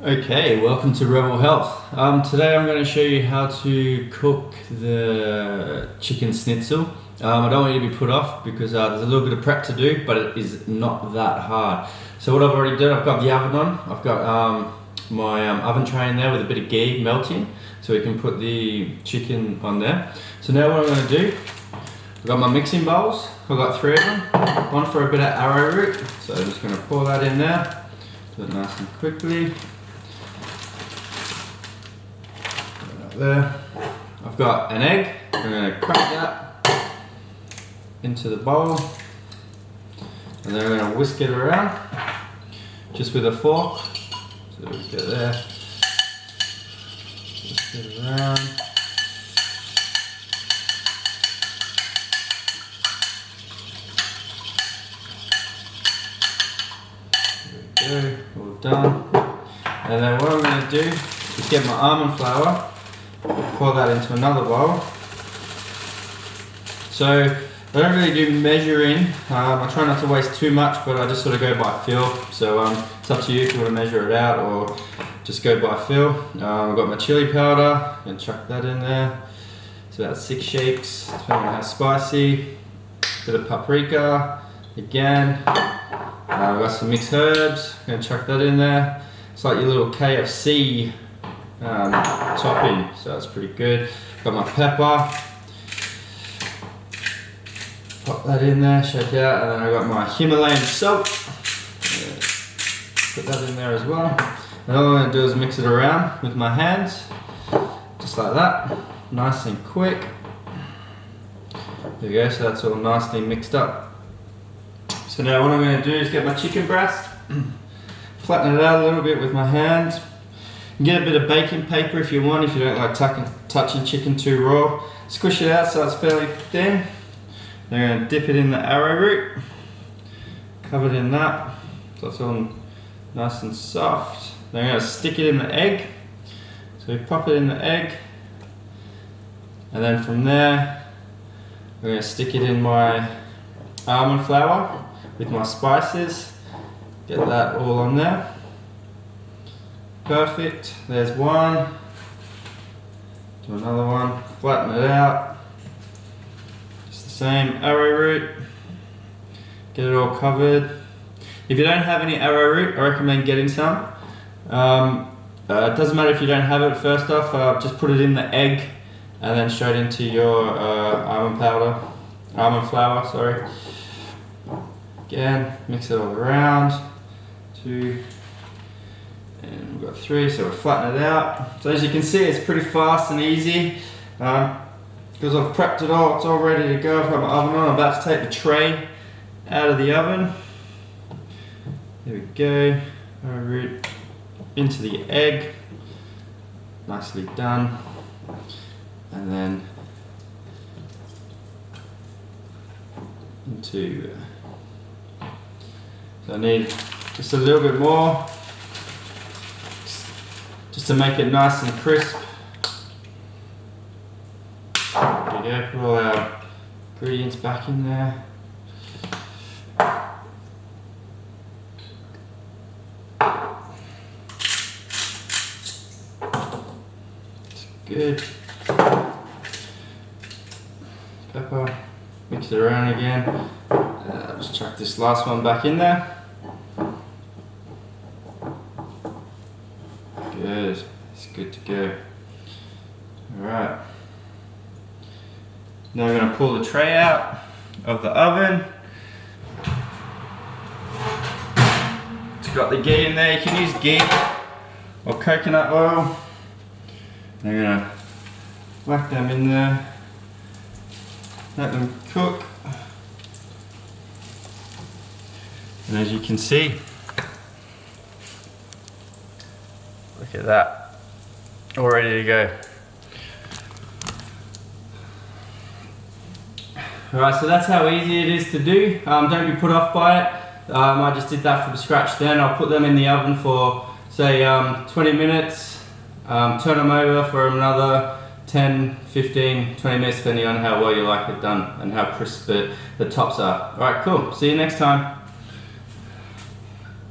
Okay, welcome to Rebel Health. Today I'm going to show you how to cook the chicken schnitzel. I don't want you to be put off because there's a little bit of prep to do, but it is not that hard. So what I've already done, I've got the oven on. I've got my oven tray in there with a bit of ghee melting, so we can put the chicken on there. So now what I'm going to do, I've got my mixing bowls. I've got 3 of them. One for a bit of arrowroot, so I'm just going to pour that in there. Do it nice and quickly. There. I've got an egg. I'm going to crack that into the bowl, and then I'm going to whisk it around just with a fork. So we get there. Whisk it around. There we go, all done. And then what I'm going to do is get my almond flour. Pour that into another bowl. So I don't really do measuring. I try not to waste too much, but I just sort of go by feel. So it's up to you if you want to measure it out or just go by feel. I've got my chili powder. I'm going to chuck that in there. It's about 6 shakes, depending on how spicy. Bit of paprika. Again. I've got some mixed herbs. I'm going to chuck that in there. It's like your little KFC topping, so that's pretty good. Got my pepper, pop that in there, shake it out, and then I got my Himalayan salt, put that in there as well. And all I'm going to do is mix it around with my hands, just like that, nice and quick. There we go, so that's all nicely mixed up. So now what I'm going to do is get my chicken breast, flatten it out a little bit with my hands. Get a bit of baking paper if you want, if you don't like touching chicken too raw. Squish it out so it's fairly thin. Then I'm going to dip it in the arrowroot. Cover it in that, so it's all nice and soft. Then I'm going to stick it in the egg. So we pop it in the egg. And then from there, we're going to stick it in my almond flour with my spices. Get that all on there. Perfect, there's one. Do another one, flatten it out. Just the same arrowroot. Get it all covered. If you don't have any arrowroot, I recommend getting some. It doesn't matter if you don't have it. First off, just put it in the egg and then straight into your almond flour, sorry. Again, mix it all around. 2, and we've got 3, so we'll flatten it out. So as you can see, it's pretty fast and easy. Because I've prepped it all, it's all ready to go. I've got my oven on. I'm about to take the tray out of the oven. There we go. Arrowroot into the egg. Nicely done. And then into. So I need just a little bit more, just to make it nice and crisp. There we go, put all our ingredients back in there. It's good. Pepper, mix it around again. Just chuck this last one back in there. Good, it's good to go. Alright. Now I'm going to pull the tray out of the oven. It's got the ghee in there. You can use ghee or coconut oil. I'm going to whack them in there. Let them cook. And as you can see, look at that, all ready to go. Alright, so that's how easy it is to do. Don't be put off by it. I just did that from scratch then. I'll put them in the oven for say 20 minutes, turn them over for another 10, 15, 20 minutes depending on how well you like it done and how crisp the tops are. Alright, cool. See you next time.